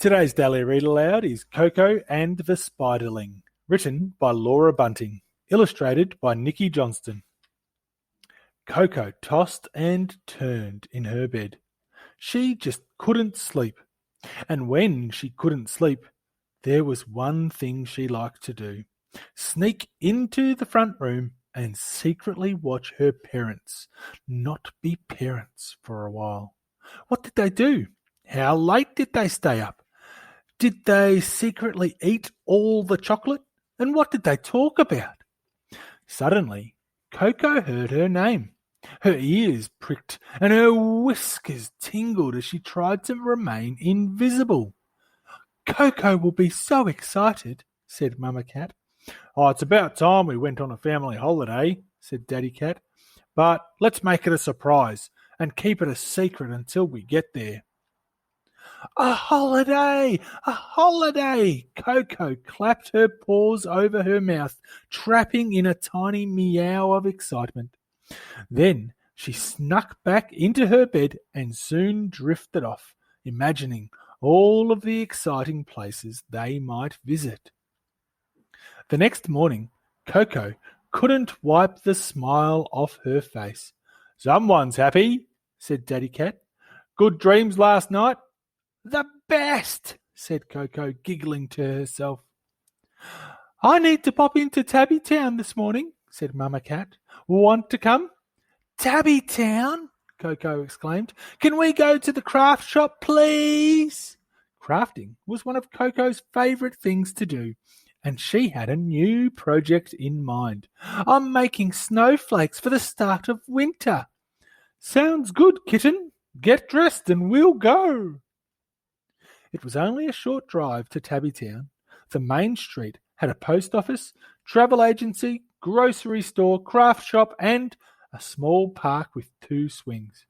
Today's Daily Read Aloud is Coco and the Spiderling, written by Laura Bunting, illustrated by Nikki Johnston. Coco tossed and turned in her bed. She just couldn't sleep. And when she couldn't sleep, there was one thing she liked to do: sneak into the front room and secretly watch her parents not be parents for a while. What did they do? How late did they stay up? Did they secretly eat all the chocolate? And what did they talk about? Suddenly, Coco heard her name. Her ears pricked and her whiskers tingled as she tried to remain invisible. "Coco will be so excited," said Mama Cat. "Oh, it's about time we went on a family holiday," said Daddy Cat. "But let's make it a surprise and keep it a secret until we get there." "A holiday! A holiday!" Coco clapped her paws over her mouth, trapping in a tiny meow of excitement. Then she snuck back into her bed and soon drifted off, imagining all of the exciting places they might visit. The next morning, Coco couldn't wipe the smile off her face. "Someone's happy," said Daddy Cat. "Good dreams last night?" "The best," said Coco, giggling to herself. "I need to pop into Tabby Town this morning," said Mama Cat. "Want to come?" "Tabby Town?" Coco exclaimed. "Can we go to the craft shop, please?" Crafting was one of Coco's favourite things to do, and she had a new project in mind. "I'm making snowflakes for the start of winter." "Sounds good, kitten. Get dressed and we'll go." It was only a short drive to Tabby Town. The main street had a post office, travel agency, grocery store, craft shop, and a small park with 2 swings.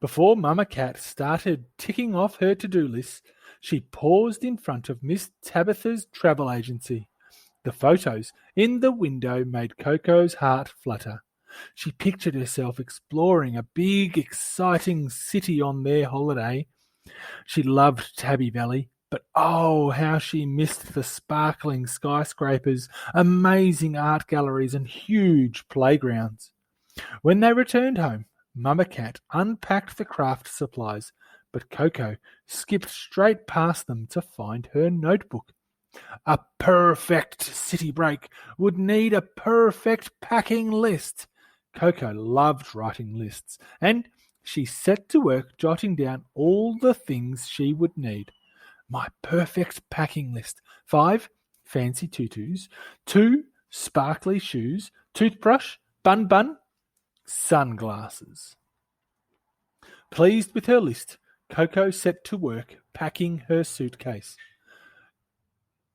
Before Mama Cat started ticking off her to-do list, she paused in front of Miss Tabitha's travel agency. The photos in the window made Coco's heart flutter. She pictured herself exploring a big, exciting city on their holiday. She loved Tabby Valley, but oh, how she missed the sparkling skyscrapers, amazing art galleries, and huge playgrounds. When they returned home, Mama Cat unpacked the craft supplies, but Coco skipped straight past them to find her notebook. A perfect city break would need a perfect packing list. Coco loved writing lists, and she set to work jotting down all the things she would need. My perfect packing list: 5 fancy tutus, 2 sparkly shoes, toothbrush, bun, sunglasses. Pleased with her list, Coco set to work packing her suitcase.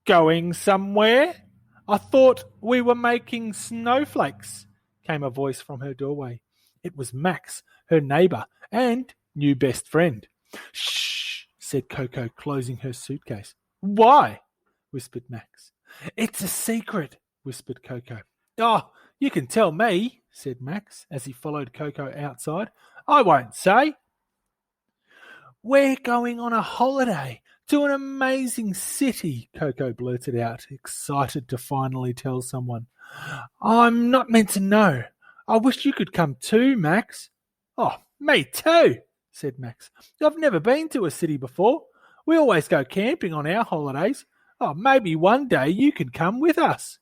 "Going somewhere? I thought we were making snowflakes," came a voice from her doorway. It was Max, her neighbour and new best friend. "Shh," said Coco, closing her suitcase. "Why?" whispered Max. "It's a secret," whispered Coco. "Oh, you can tell me," said Max as he followed Coco outside. "I won't say." "We're going on a holiday to an amazing city," Coco blurted out, excited to finally tell someone. "I'm not meant to know. I wish you could come too, Max." "Oh, me too," said Max. "I've never been to a city before. We always go camping on our holidays. Oh, maybe one day you can come with us."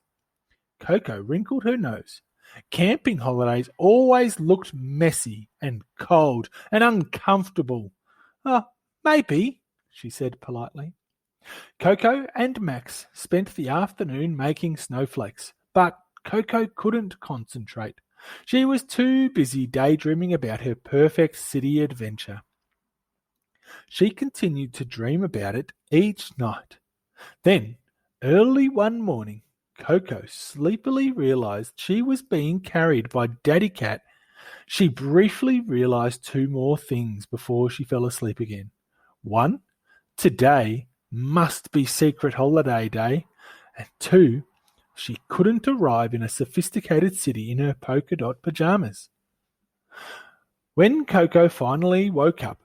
Coco wrinkled her nose. Camping holidays always looked messy and cold and uncomfortable. "Oh, maybe," she said politely. Coco and Max spent the afternoon making snowflakes, but Coco couldn't concentrate. She was too busy daydreaming about her perfect city adventure. She continued to dream about it each night. Then, early one morning, Coco sleepily realized she was being carried by Daddy Cat. She briefly realized 2 more things before she fell asleep again. 1, today must be secret holiday day. And 2, she couldn't arrive in a sophisticated city in her polka dot pajamas. When Coco finally woke up,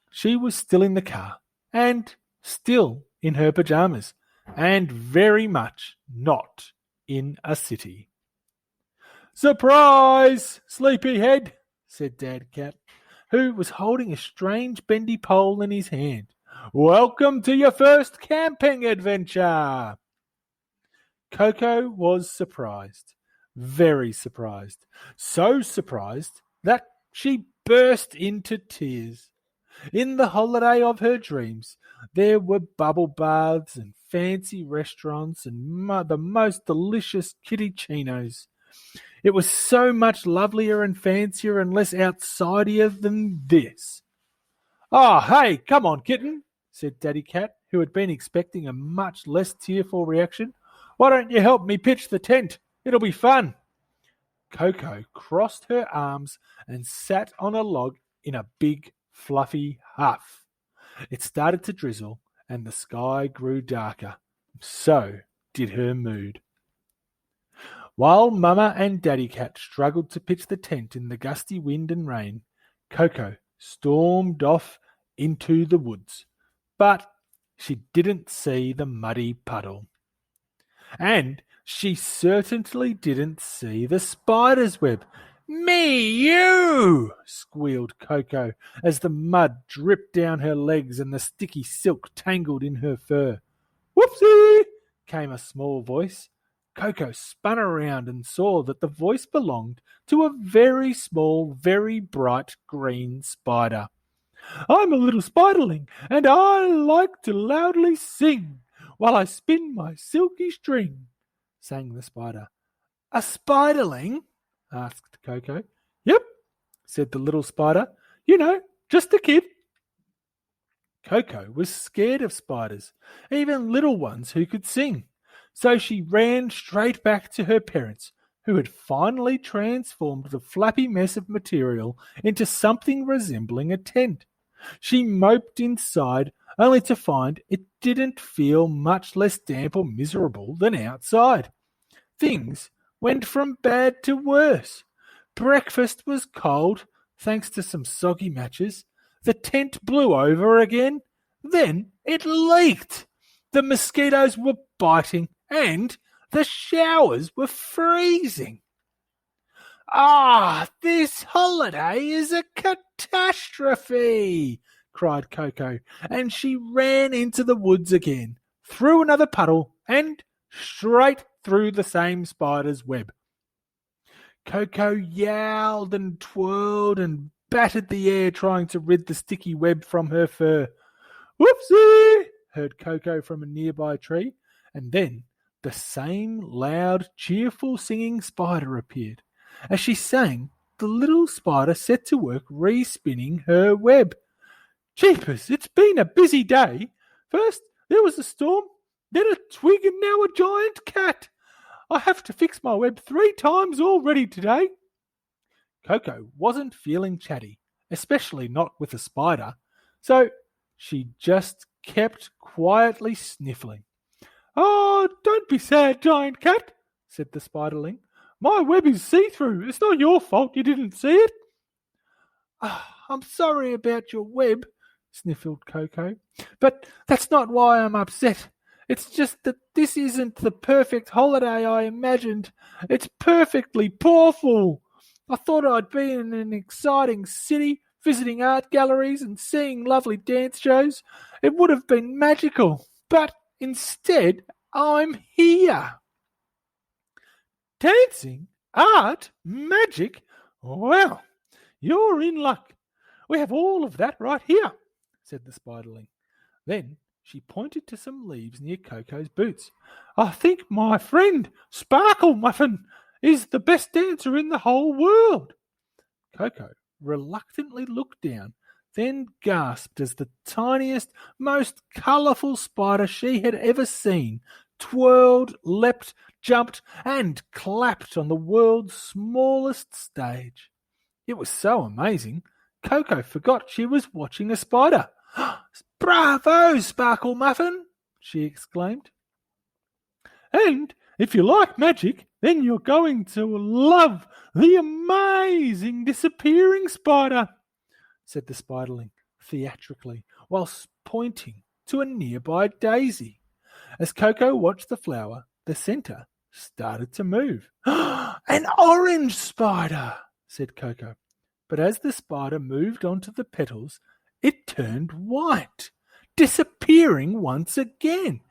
she was still in the car, and still in her pyjamas, and very much not in a city. "Surprise, sleepyhead," said Dad Cat, who was holding a strange bendy pole in his hand. "Welcome to your first camping adventure." Coco was surprised, very surprised, so surprised that she burst into tears. In the holiday of her dreams, there were bubble baths and fancy restaurants and the most delicious kitty-chinos. It was so much lovelier and fancier and less outsidier than this. "Oh, hey, come on, kitten," said Daddy Cat, who had been expecting a much less tearful reaction. "Why don't you help me pitch the tent? It'll be fun." Coco crossed her arms and sat on a log in a big, fluffy huff. It started to drizzle, and the sky grew darker. So did her mood. While Mama and Daddy Cat struggled to pitch the tent in the gusty wind and rain, Coco stormed off into the woods. But she didn't see the muddy puddle. And she certainly didn't see the spider's web. "Me, you!" squealed Coco as the mud dripped down her legs and the sticky silk tangled in her fur. "Whoopsie!" came a small voice. Coco spun around and saw that the voice belonged to a very small, very bright green spider. "I'm a little spiderling, and I like to loudly sing while I spin my silky string," sang the spider. "A spiderling?" asked Coco. "Yep," said the little spider. "You know, just a kid." Coco was scared of spiders, even little ones who could sing. So she ran straight back to her parents, who had finally transformed the flappy mess of material into something resembling a tent. She moped inside, only to find it didn't feel much less damp or miserable than outside. Things went from bad to worse. Breakfast was cold, thanks to some soggy matches. The tent blew over again. Then it leaked. The mosquitoes were biting, and the showers were freezing. "Ah, this holiday is a catastrophe!" cried Coco, and she ran into the woods again, through another puddle, and straight through the same spider's web. Coco yowled and twirled and battered the air trying to rid the sticky web from her fur. "Whoopsie!" heard Coco from a nearby tree, and then the same loud, cheerful singing spider appeared. As she sang, the little spider set to work re-spinning her web. "Jeepers, it's been a busy day. First there was a storm, then a twig, and now a giant cat. I have to fix my web 3 times already today." Coco wasn't feeling chatty, especially not with a spider, so she just kept quietly sniffling. "Oh, don't be sad, giant cat," said the spiderling. "My web is see-through. It's not your fault you didn't see it." "I'm sorry about your web," sniffled Coco, "but that's not why I'm upset. It's just that this isn't the perfect holiday I imagined. It's perfectly awful. I thought I'd be in an exciting city, visiting art galleries and seeing lovely dance shows. It would have been magical, but instead I'm here." "Dancing? Art? Magic? Well, you're in luck. We have all of that right here," said the spiderling. Then she pointed to some leaves near Coco's boots. "I think my friend Sparkle Muffin is the best dancer in the whole world." Coco reluctantly looked down, then gasped as the tiniest, most colourful spider she had ever seen twirled, leapt, jumped, and clapped on the world's smallest stage. It was so amazing, Coco forgot she was watching a spider. "Bravo, Sparkle Muffin!" she exclaimed. "And if you like magic, then you're going to love the amazing disappearing spider," said the spiderling theatrically, whilst pointing to a nearby daisy. As Coco watched the flower, the centre started to move. An orange spider, said Coco. But as the spider moved onto the petals, it turned white, disappearing once again.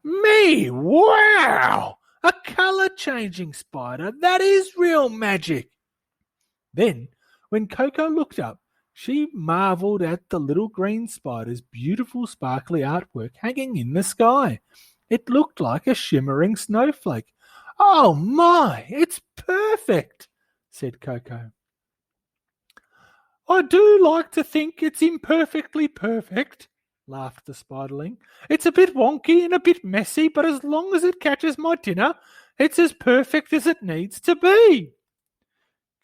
Me, wow! A colour-changing spider, that is real magic. Then, when Coco looked up, she marvelled at the little green spider's beautiful sparkly artwork hanging in the sky. It looked like a shimmering snowflake. Oh my, it's perfect, said Coco. I do like to think it's imperfectly perfect, laughed the Spiderling. It's a bit wonky and a bit messy, but as long as it catches my dinner, it's as perfect as it needs to be.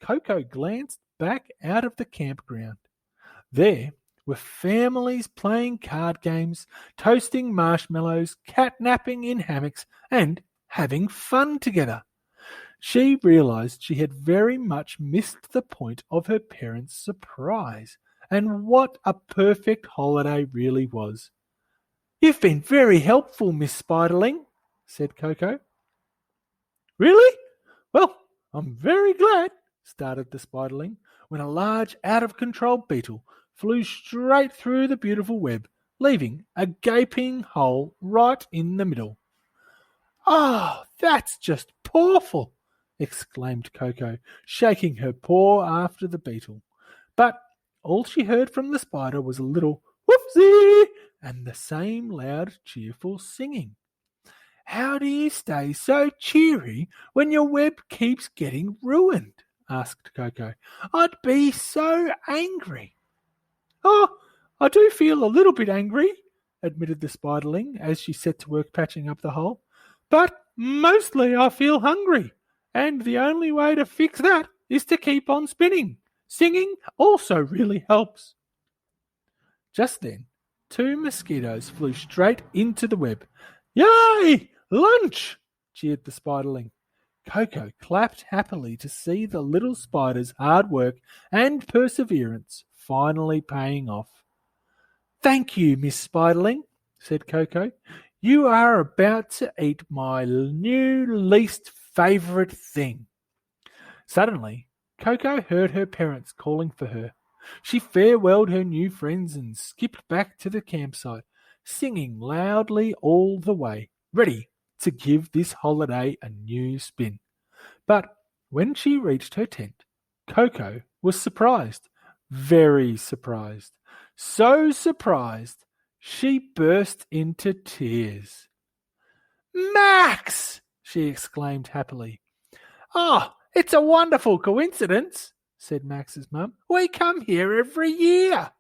Coco glanced back out of the campground. There were families playing card games, toasting marshmallows, catnapping in hammocks, and having fun together. She realized she had very much missed the point of her parents' surprise, and what a perfect holiday really was. You've been very helpful, Miss Spiderling, said Coco. Really? Well, I'm very glad, started the Spiderling, when a large, out-of-control beetle flew straight through the beautiful web, leaving a gaping hole right in the middle. Oh, that's just awful, exclaimed Coco, shaking her paw after the beetle. But all she heard from the spider was a little whoopsie and the same loud, cheerful singing. How do you stay so cheery when your web keeps getting ruined? Asked Coco. I'd be so angry. Oh, I do feel a little bit angry, admitted the Spiderling as she set to work patching up the hole. But mostly I feel hungry, and the only way to fix that is to keep on spinning. Singing also really helps. Just then, 2 mosquitoes flew straight into the web. Yay! Lunch! Cheered the Spiderling. Coco clapped happily to see the little spider's hard work and perseverance finally paying off. Thank you, Miss Spiderling, said Coco. You are about to eat my new least favourite thing. Suddenly, Coco heard her parents calling for her. She farewelled her new friends and skipped back to the campsite, singing loudly all the way, ready to give this holiday a new spin. But when she reached her tent, Coco was surprised, very surprised, so surprised she burst into tears. Max! She exclaimed happily. Oh, it's a wonderful coincidence, said Max's mum. We come here every year.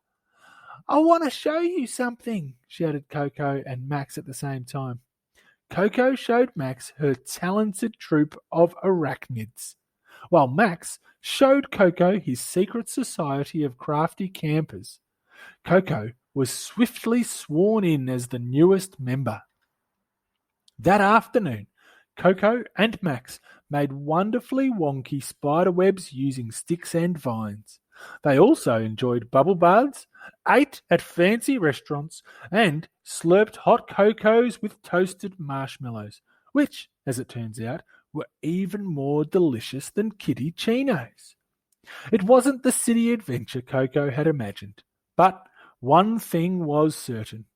I want to show you something, shouted Coco and Max at the same time. Coco showed Max her talented troupe of arachnids, while Max showed Coco his secret society of crafty campers. Coco was swiftly sworn in as the newest member. That afternoon, Coco and Max made wonderfully wonky spider webs using sticks and vines. They also enjoyed bubble baths, ate at fancy restaurants, and slurped hot cocos with toasted marshmallows, which, as it turns out, were even more delicious than kitty chinos. It wasn't the city adventure Coco had imagined, but one thing was certain.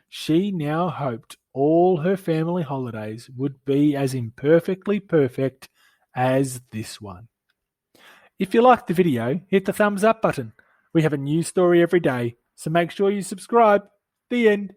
She now hoped all her family holidays would be as imperfectly perfect as this one. If you liked the video, hit the thumbs up button. We have a new story every day, so make sure you subscribe. The end.